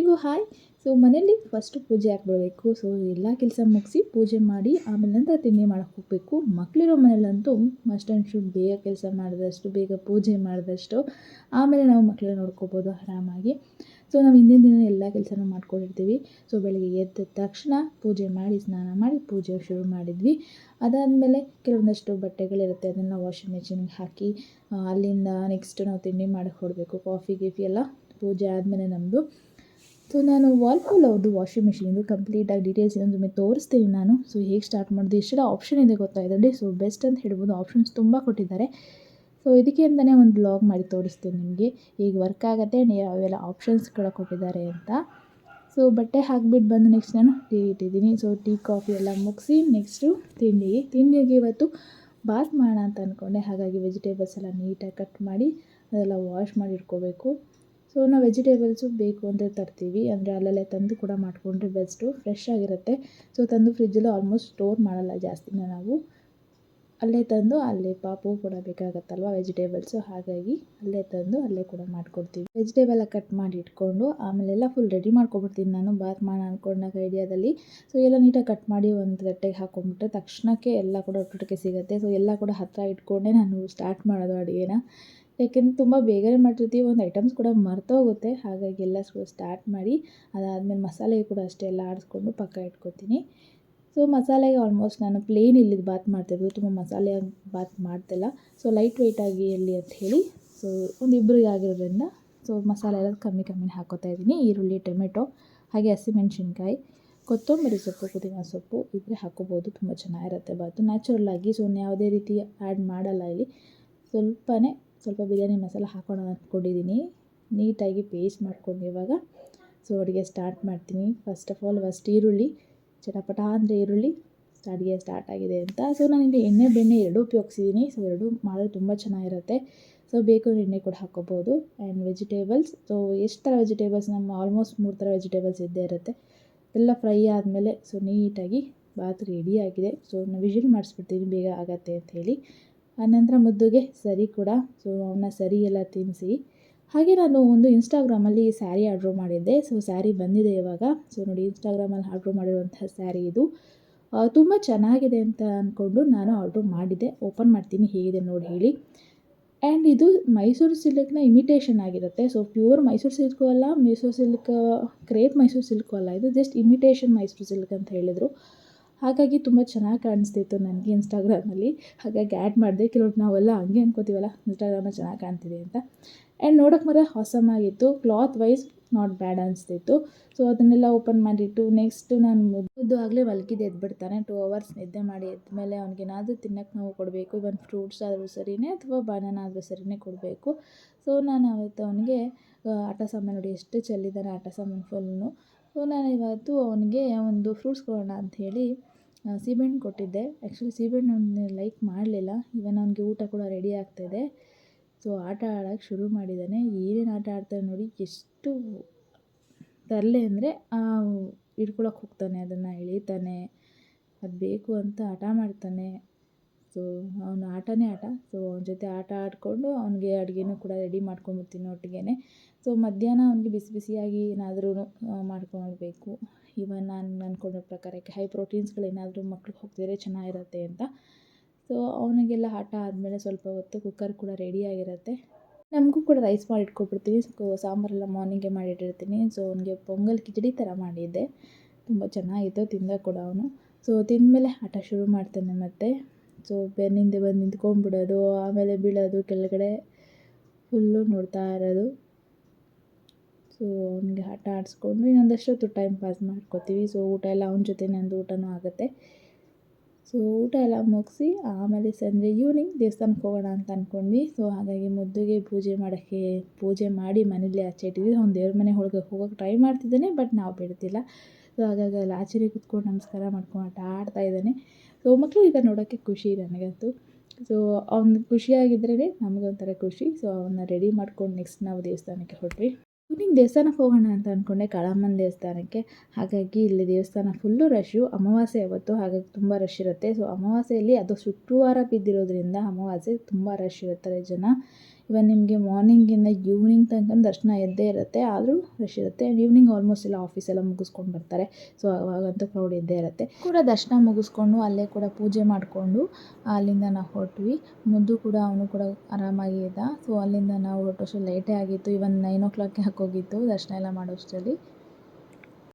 ಎಲ್ರಿಗೂ hi. So ಮನೇಲಿ first ಪೂಜೆ ಹಾಕ್ಬಿಡ್ಬೇಕು. ಸೊ ಎಲ್ಲ ಕೆಲಸ ಮುಗಿಸಿ ಪೂಜೆ ಮಾಡಿ ಆಮೇಲೆ ನಂತರ ತಿಂಡಿ ಮಾಡೋಕ್ಕೆ ಹೋಗಬೇಕು. ಮಕ್ಕಳಿರೋ ಮನೇಲಂತೂ ಮಸ್ಟ್ ಆ್ಯಂಡ್ ಶುಡ್ ಬೇಗ ಕೆಲಸ ಮಾಡಿದಷ್ಟು ಬೇಗ ಪೂಜೆ ಮಾಡಿದಷ್ಟು ಆಮೇಲೆ ನಾವು ಮಕ್ಕಳನ್ನ ನೋಡ್ಕೋಬೋದು ಆರಾಮಾಗಿ. ಸೊ ನಾವು ಹಿಂದಿನ ದಿನ ಎಲ್ಲ ಕೆಲಸನೂ ಮಾಡ್ಕೊಂಡಿರ್ತೀವಿ. ಸೊ ಬೆಳಗ್ಗೆ ಎದ್ದ ತಕ್ಷಣ ಪೂಜೆ ಮಾಡಿ ಸ್ನಾನ ಮಾಡಿ ಪೂಜೆ ಶುರು ಮಾಡಿದ್ವಿ. ಅದಾದಮೇಲೆ ಕೆಲವೊಂದಷ್ಟು ಬಟ್ಟೆಗಳಿರುತ್ತೆ, ಅದನ್ನು ವಾಷಿಂಗ್ ಮೆಷಿನ್ಗೆ ಹಾಕಿ ಅಲ್ಲಿಂದ ನೆಕ್ಸ್ಟ್ ನಾವು ತಿಂಡಿ ಮಾಡೋಕ್ಕೆ ಹೊರಡಬೇಕು. ಕಾಫಿ ಗೀಫಿ ಎಲ್ಲ ಪೂಜೆ ಆದಮೇಲೆ ನಮ್ಮದು. ಸೊ ನಾನು ವಾಲ್ಪೂಲ್ ಅವ್ರದ್ದು ವಾಷಿಂಗ್ ಮಿಷಿನಿಂದು ಕಂಪ್ಲೀಟಾಗಿ ಡೀಟೇಲ್ಸ್ ಇನ್ನೊಂದು ತೋರಿಸ್ತೀನಿ ನಾನು. ಸೊ ಹೇಗೆ ಸ್ಟಾರ್ಟ್ ಮಾಡೋದು, ಎಷ್ಟೆಲ್ಲ ಆಪ್ಷನ್ ಇದೆ ಗೊತ್ತಾ ಇದರಲ್ಲಿ. ಸೊ ಬೆಸ್ಟ್ ಅಂತ ಹೇಳ್ಬೋದು, ಆಪ್ಷನ್ಸ್ ತುಂಬ ಕೊಟ್ಟಿದ್ದಾರೆ. ಸೊ ಇದಕ್ಕೆ ಅಂತಲೇ ಒಂದು ಬ್ಲಾಗ್ ಮಾಡಿ ತೋರಿಸ್ತೀನಿ ನಿಮಗೆ ಹೇಗೆ ವರ್ಕ್ ಆಗುತ್ತೆ, ಯಾವೆಲ್ಲ ಆಪ್ಷನ್ಸ್ಗಳ ಕೊಟ್ಟಿದ್ದಾರೆ ಅಂತ. ಸೊ ಬಟ್ಟೆ ಹಾಕಿಬಿಟ್ಟು ಬಂದು ನೆಕ್ಸ್ಟ್ ನಾನು ಟೀ ಇಟ್ಟಿದ್ದೀನಿ. ಸೊ ಟೀ ಕಾಫಿ ಎಲ್ಲ ಮುಗಿಸಿ ನೆಕ್ಸ್ಟು ತಿಂಡಿಗೆ ಇವತ್ತು ಬಾತ್ ಮಾಡೋಣ ಅಂತ ಅಂದ್ಕೊಂಡೆ. ಹಾಗಾಗಿ ವೆಜಿಟೇಬಲ್ಸ್ ಎಲ್ಲ ನೀಟಾಗಿ ಕಟ್ ಮಾಡಿ ಅದೆಲ್ಲ ವಾಶ್ ಮಾಡಿ ಇಟ್ಕೋಬೇಕು. ಸೊ ನಾವು ವೆಜಿಟೇಬಲ್ಸು ಬೇಕು ಅಂದರೆ ತರ್ತೀವಿ, ಅಂದರೆ ಅಲ್ಲಲ್ಲೇ ತಂದು ಕೂಡ ಮಾಡಿಕೊಂಡ್ರೆ ಬೆಸ್ಟು, ಫ್ರೆಶ್ ಆಗಿರುತ್ತೆ. ಸೊ ತಂದು ಫ್ರಿಜ್ಜಲ್ಲೂ ಆಲ್ಮೋಸ್ಟ್ ಸ್ಟೋರ್ ಮಾಡಲ್ಲ ಜಾಸ್ತಿನ ನಾವು, ಅಲ್ಲೇ ತಂದು ಅಲ್ಲೇ ಪಾಪು ಕೂಡ ಬೇಕಾಗತ್ತಲ್ವ ವೆಜಿಟೇಬಲ್ಸು, ಹಾಗಾಗಿ ಅಲ್ಲೇ ತಂದು ಅಲ್ಲೇ ಕೂಡ ಮಾಡಿಕೊಡ್ತೀವಿ. ವೆಜಿಟೇಬಲ್ ಕಟ್ ಮಾಡಿ ಇಟ್ಕೊಂಡು ಆಮೇಲೆಲ್ಲ ಫುಲ್ ರೆಡಿ ಮಾಡ್ಕೊಬಿಡ್ತೀನಿ ನಾನು ಬಾತ್ ಮಾಡೋಣ ಅಂದ್ಕೊಂಡಾಗ ಐಡಿಯಾದಲ್ಲಿ. ಸೊ ಎಲ್ಲ ನೀಟಾಗಿ ಕಟ್ ಮಾಡಿ ಒಂದು ತಟ್ಟೆಗೆ ಹಾಕ್ಕೊಂಡ್ಬಿಟ್ರೆ ತಕ್ಷಣಕ್ಕೆ ಎಲ್ಲ ಕೂಡ ಒಟ್ಟೊಟ್ಟಿಗೆ ಸಿಗುತ್ತೆ. ಸೊ ಎಲ್ಲ ಕೂಡ ಹತ್ತಿರ ಇಟ್ಕೊಂಡೇ ನಾನು ಸ್ಟಾರ್ಟ್ ಮಾಡೋದು ಅಡುಗೆನ, ಯಾಕೆಂದರೆ ತುಂಬ ಬೇಗನೆ ಮಾಡಿರ್ತೀವಿ, ಒಂದು ಐಟಮ್ಸ್ ಕೂಡ ಮರ್ತೋಗುತ್ತೆ. ಹಾಗಾಗಿ ಎಲ್ಲ ಸ್ಟಾರ್ಟ್ ಮಾಡಿ ಅದಾದಮೇಲೆ ಮಸಾಲೆ ಕೂಡ ಅಷ್ಟೇ ಎಲ್ಲ ಆಡಿಸ್ಕೊಂಡು ಪಕ್ಕ ಇಟ್ಕೊತೀನಿ. ಸೊ ಮಸಾಲೆಗೆ ಆಲ್ಮೋಸ್ಟ್ ನಾನು ಪ್ಲೇನ್ ಇಲ್ಲಿದ್ದು ಬಾತ್ ಮಾಡ್ತಿರೋದು, ತುಂಬ ಮಸಾಲೆ ಬಾತ್ ಮಾಡ್ತಿಲ್ಲ. ಸೊ ಲೈಟ್ ವೆಯ್ಟಾಗಿ ಇರಲಿ ಅಂತ ಹೇಳಿ ಸೊ ಒಂದು ಇಬ್ಬರಿಗೆ ಆಗಿರೋದ್ರಿಂದ ಸೊ ಮಸಾಲೆ ಎಲ್ಲ ಕಮ್ಮಿ ಹಾಕ್ಕೋತಾ ಇದ್ದೀನಿ. ಈರುಳ್ಳಿ, ಟೊಮೆಟೊ, ಹಾಗೆ ಹಸಿಮೆಣ್ಸಿನ್ಕಾಯಿ, ಕೊತ್ತಂಬರಿ ಸೊಪ್ಪು, ಪುದೀನ ಸೊಪ್ಪು ಇದ್ರೆ ಹಾಕ್ಕೋಬೋದು, ತುಂಬ ಚೆನ್ನಾಗಿರುತ್ತೆ ಬಾತು ನ್ಯಾಚುರಲ್ಲಾಗಿ. ಸೊ ಯಾವುದೇ ರೀತಿ ಆ್ಯಡ್ ಮಾಡಲ್ಲ ಇಲ್ಲಿ. ಸ್ವಲ್ಪ ಬಿರಿಯಾನಿ ಮಸಾಲ ಹಾಕೋಣ ಅಂದ್ಕೊಂಡಿದ್ದೀನಿ. ನೀಟಾಗಿ ಪೇಸ್ಟ್ ಮಾಡ್ಕೊಂಡು ಇವಾಗ ಸೊ ಅಡುಗೆ ಸ್ಟಾರ್ಟ್ ಮಾಡ್ತೀನಿ. ಫಸ್ಟ್ ಈರುಳ್ಳಿ ಚಟಪಟ ಅಂದರೆ ಈರುಳ್ಳಿ ಅಡುಗೆ ಸ್ಟಾರ್ಟ್ ಆಗಿದೆ ಅಂತ. ಸೊ ನಾನಿಲ್ಲಿ ಎಣ್ಣೆ ಬೆಣ್ಣೆ ಎರಡೂ ಉಪಯೋಗಿಸಿದ್ದೀನಿ. ಸೊ ಎರಡೂ ಮಾಡೋದು ತುಂಬ ಚೆನ್ನಾಗಿರುತ್ತೆ. ಸೊ ಬೇಕು ಎಣ್ಣೆ ಕೂಡ ಹಾಕ್ಕೋಬೋದು. ಆ್ಯಂಡ್ ವೆಜಿಟೇಬಲ್ಸ್, ಸೊ ಎಷ್ಟು ಥರ ವೆಜಿಟೇಬಲ್ಸ್, ನಮ್ಮ ಆಲ್ಮೋಸ್ಟ್ 3 ಥರ ವೆಜಿಟೇಬಲ್ಸ್ ಇದ್ದೇ ಇರುತ್ತೆ. ಎಲ್ಲ ಫ್ರೈ ಆದಮೇಲೆ ಸೊ ನೀಟಾಗಿ ಬಾತ್ ರೆಡಿಯಾಗಿದೆ. ಸೊ ನಾನು ವಿಷಲ್ ಮಾಡಿಸ್ಬಿಡ್ತೀನಿ ಬೇಗ ಆಗತ್ತೆ ಅಂಥೇಳಿ. ಆನಂತರ ಮುದ್ದುಗೆ ಸರಿ ಕೂಡ, ಸೊ ಅವನ್ನ ಸರಿ ಎಲ್ಲ ತಿನ್ನಿಸಿ. ಹಾಗೆ ನಾನು ಒಂದು ಇನ್ಸ್ಟಾಗ್ರಾಮಲ್ಲಿ ಸ್ಯಾರಿ ಆರ್ಡ್ರ್ ಮಾಡಿದ್ದೆ. ಸೊ ಸ್ಯಾರಿ ಬಂದಿದೆ ಇವಾಗ. ಸೊ ನೋಡಿ, ಇನ್ಸ್ಟಾಗ್ರಾಮಲ್ಲಿ ಆರ್ಡ್ರ್ ಮಾಡಿರುವಂತಹ ಸ್ಯಾರಿ ಇದು ತುಂಬ ಚೆನ್ನಾಗಿದೆ ಅಂತ ಅಂದ್ಕೊಂಡು ನಾನು ಆರ್ಡ್ರ್ ಮಾಡಿದ್ದೆ. ಓಪನ್ ಮಾಡ್ತೀನಿ ಹೇಗಿದೆ ನೋಡಿ ಹೇಳಿ. ಆ್ಯಂಡ್ ಇದು ಮೈಸೂರು ಸಿಲ್ಕ್ನ ಇಮಿಟೇಷನ್ ಆಗಿರುತ್ತೆ. ಸೊ ಪ್ಯೂರ್ ಮೈಸೂರು ಸಿಲ್ಕು ಅಲ್ಲ, Mysuru silk crepe Mysuru silk ಅಲ್ಲ, ಇದು ಜಸ್ಟ್ ಇಮಿಟೇಷನ್ ಮೈಸೂರು ಸಿಲ್ಕ್ ಅಂತ ಹೇಳಿದರು. ಹಾಗಾಗಿ ತುಂಬ ಚೆನ್ನಾಗಿ ಕಾಣಿಸ್ತಿತ್ತು ನನಗೆ ಇನ್ಸ್ಟಾಗ್ರಾಮಲ್ಲಿ, ಹಾಗಾಗಿ ಆ್ಯಡ್ ಮಾಡಿದೆ. ಕೆಲವ್ರು ನಾವೆಲ್ಲ ಹಂಗೆ ಅನ್ಕೋತೀವಲ್ಲ ಇನ್ಸ್ಟಾಗ್ರಾಮಲ್ಲಿ ಚೆನ್ನಾಗಿ ಕಾಣ್ತಿದೆ ಅಂತ. ಆ್ಯಂಡ್ ನೋಡೋಕ್ಕೆ ಮಾತ್ರ ಆಸಮ್ ಆಗಿತ್ತು, ಕ್ಲಾತ್ ವೈಸ್ ನಾಟ್ ಬ್ಯಾಡ್ ಅನಿಸ್ತಿತ್ತು. ಸೊ ಅದನ್ನೆಲ್ಲ ಓಪನ್ ಮಾಡಿಟ್ಟು ನೆಕ್ಸ್ಟ್ ನಾನು ಮುದ್ದು ಆಗಲೇ ಮಲಗಿದ್ದು ಎದ್ಬಿಡ್ತಾನೆ. 2 hours ನಿದ್ದೆ ಮಾಡಿ ಎದ್ಮೇಲೆ ಅವ್ನಿಗೇನಾದರೂ ತಿನ್ನೋಕ್ಕೆ ನಾವು ಕೊಡಬೇಕು. ಇವನ್ ಫ್ರೂಟ್ಸ್ ಆದರೂ ಸರಿಯೇ ಅಥವಾ ಬನಾನಾ ಆದರೂ ಸರಿಯೇ ಕೊಡಬೇಕು. ಸೊ ನಾನು ಅವತ್ತು ಅವನಿಗೆ ಆಟ ಸಾಮಾನು ನೋಡಿ ಎಷ್ಟು ಚೆಲ್ಲಿದ್ದಾನೆ, ಆಟ ಸಾಮಾನು ಫುಲ್ಲು. ಸೊ ನಾನು ಇವತ್ತು ಅವನಿಗೆ ಒಂದು ಫ್ರೂಟ್ಸ್ ಕೊಡೋಣ ಅಂಥೇಳಿ ಸೀಬೆಹಣ್ಣು ಕೊಟ್ಟಿದ್ದೆ. ಆ್ಯಕ್ಚುಲಿ ಸೀಬೆಹಣ್ಣು ಅವನು ಲೈಕ್ ಮಾಡಲಿಲ್ಲ. ಇವನ್ ಅವನಿಗೆ ಊಟ ಕೂಡ ರೆಡಿ ಆಗ್ತಾಯಿದೆ. ಸೊ ಆಟ ಆಡೋಕ್ಕೆ ಶುರು ಮಾಡಿದ್ದಾನೆ. ಏನೇನು ಆಟ ಆಡ್ತಾನೆ ನೋಡಿ, ಎಷ್ಟು ತರಲೆ ಅಂದರೆ ಹಿಡ್ಕೊಳಕ್ಕೆ ಹೋಗ್ತಾನೆ, ಅದನ್ನು ಎಳಿತಾನೆ, ಅದು ಬೇಕು ಅಂತ ಹಠ ಮಾಡ್ತಾನೆ. ಸೊ ಅವನ ಆಟನೇ ಆಟ. ಸೊ ಅವನ ಜೊತೆ ಆಟ ಆಡಿಕೊಂಡು ಅವನಿಗೆ ಅಡುಗೆನೂ ಕೂಡ ರೆಡಿ ಮಾಡ್ಕೊಂಡ್ಬಿಡ್ತೀನಿ ಒಟ್ಟಿಗೆ. ಸೊ ಮಧ್ಯಾಹ್ನ ಅವನಿಗೆ ಬಿಸಿ ಬಿಸಿಯಾಗಿ ಏನಾದ್ರೂ ಮಾಡ್ಕೊಳ್ಬೇಕು. ಇವನ್ ನಾನು ಅಂದ್ಕೊಂಡಿರೋ ಪ್ರಕಾರಕ್ಕೆ ಹೈ ಪ್ರೋಟೀನ್ಸ್ಗಳೇನಾದರೂ ಮಕ್ಳಿಗೆ ಹೋಗ್ತಿದ್ರೆ ಚೆನ್ನಾಗಿರುತ್ತೆ ಅಂತ. ಸೊ ಅವನಿಗೆಲ್ಲ ಆಟ ಆದಮೇಲೆ ಸ್ವಲ್ಪ ಹೊತ್ತು ಕುಕ್ಕರ್ ಕೂಡ ರೆಡಿಯಾಗಿರುತ್ತೆ. ನಮಗೂ ಕೂಡ ರೈಸ್ ಮಾಡಿ ಇಟ್ಕೊಬಿಡ್ತೀನಿ. ಸಾಂಬಾರೆಲ್ಲ ಮಾರ್ನಿಂಗೇ ಮಾಡಿಟ್ಟಿರ್ತೀನಿ. ಸೊ ಅವನಿಗೆ ಪೊಂಗಲ್ ಕಿಚಡಿ ಥರ ಮಾಡಿದ್ದೆ, ತುಂಬ ಚೆನ್ನಾಗಿತ್ತು, ತಿಂದ ಕೂಡ ಅವನು. ಸೊ ತಿಂದಮೇಲೆ ಆಟ ಶುರು ಮಾಡ್ತಾನೆ ಮತ್ತೆ. ಸೊ ಬೆನ್ನಿಂದೆ ಬಂದು ನಿಂತ್ಕೊಂಡ್ಬಿಡೋದು, ಆಮೇಲೆ ಬೀಳೋದು ಕೆಳಗಡೆ, ಫುಲ್ಲು ನೋಡ್ತಾ ಇರೋದು. ಸೊ ಅವನಿಗೆ ಆಟ ಆಡಿಸ್ಕೊಂಡು ಇನ್ನೊಂದಷ್ಟೊತ್ತು ಟೈಮ್ ಪಾಸ್ ಮಾಡ್ಕೋತೀವಿ. ಸೊ ಊಟ ಎಲ್ಲ ಅವನ ಜೊತೆ ನಂದು ಊಟನೂ ಆಗುತ್ತೆ. ಸೊ ಊಟ ಎಲ್ಲ ಮುಗಿಸಿ ಆಮೇಲೆ ಸಂಜೆ ಈವ್ನಿಂಗ್ ದೇವಸ್ಥಾನಕ್ಕೆ ಹೋಗೋಣ ಅಂತ ಅಂದ್ಕೊಂಡ್ವಿ. ಸೊ ಹಾಗಾಗಿ ಮುದ್ದುಗೆ ಪೂಜೆ ಮಾಡಿ ಮನೇಲಿ ಆಚೆ ಇಟ್ಟಿದ್ವಿ. ಅವ್ನು ದೇವ್ರ ಮನೆ ಒಳಗೆ ಹೋಗೋಕ್ಕೆ ಟ್ರೈ ಮಾಡ್ತಿದ್ದಾನೆ, ಬಟ್ ನಾವು ಬಿಡ್ತಿಲ್ಲ. ಸೊ ಹಾಗಾಗಿ ಅಲ್ಲಿ ಆಚೆನೇ ಕೂತ್ಕೊಂಡು ನಮಸ್ಕಾರ ಮಾಡ್ಕೊಂಡು ಆಟ ಆಡ್ತಾ ಇದ್ದಾನೆ. ಸೊ ಮಕ್ಕಳು ಈಗ ನೋಡೋಕ್ಕೆ ಖುಷಿ ನನಗಂತೂ. ಸೊ ಅವ್ನು ಖುಷಿಯಾಗಿದ್ರೇ ನಮಗೊಂಥರ ಖುಷಿ. ಸೊ ಅವನ್ನ ರೆಡಿ ಮಾಡ್ಕೊಂಡು ನೆಕ್ಸ್ಟ್ ನಾವು ದೇವಸ್ಥಾನಕ್ಕೆ ಹೊರಟ್ವಿ. ಈವ್ನಿಂಗ್ ದೇವಸ್ಥಾನಕ್ಕೆ ಹೋಗೋಣ ಅಂತ ಅಂದ್ಕೊಂಡೆ, ಕಾಳಮ್ಮನ ದೇವಸ್ಥಾನಕ್ಕೆ. ಹಾಗಾಗಿ ಇಲ್ಲಿ ದೇವಸ್ಥಾನ ಫುಲ್ಲು ರಶ್ಶು, ಅಮಾವಾಸ್ಯೆ ಅವತ್ತು, ಹಾಗಾಗಿ ತುಂಬ ರಶ್ ಇರುತ್ತೆ. ಸೊ ಅಮಾವಾಸ್ಯೆಯಲ್ಲಿ ಅದು ಶುಕ್ರವಾರ ಬಿದ್ದಿರೋದ್ರಿಂದ ಅಮಾವಾಸ್ಯೆ ತುಂಬ ರಶ್ ಇರ್ತಾರೆ ಜನ. ಇವನ್ ನಿಮಗೆ ಮಾರ್ನಿಂಗಿಂದ ಈವ್ನಿಂಗ್ ತನಕ ದರ್ಶನ ಇದ್ದೇ ಇರುತ್ತೆ, ಆದರೂ ರಶ್ ಇರುತ್ತೆ. ಈವ್ನಿಂಗ್ ಆಲ್ಮೋಸ್ಟ್ ಎಲ್ಲ ಆಫೀಸ್ ಎಲ್ಲ ಮುಗಿಸ್ಕೊಂಡು ಬರ್ತಾರೆ, ಸೊ ಅವಾಗಂತೂ ಕ್ರೌಡ್ ಇದ್ದೇ ಇರುತ್ತೆ. ಕೂಡ ದರ್ಶನ ಮುಗಿಸ್ಕೊಂಡು ಅಲ್ಲೇ ಕೂಡ ಪೂಜೆ ಮಾಡಿಕೊಂಡು ಅಲ್ಲಿಂದ ನಾವು ಹೊರಟ್ವಿ. ಮುದ್ದು ಕೂಡ ಅವನು ಕೂಡ ಆರಾಮಾಗಿ ಇದ್ದ. ಸೊ ಅಲ್ಲಿಂದ ನಾವು ಹೊರಟೋಷ್ಟು ಲೇಟೇ ಆಗಿತ್ತು, ಇವನ್ 9 o'clock ಹಾಕೋಗಿತ್ತು ದರ್ಶನ ಎಲ್ಲ ಮಾಡೋಷ್ಟರಲ್ಲಿ.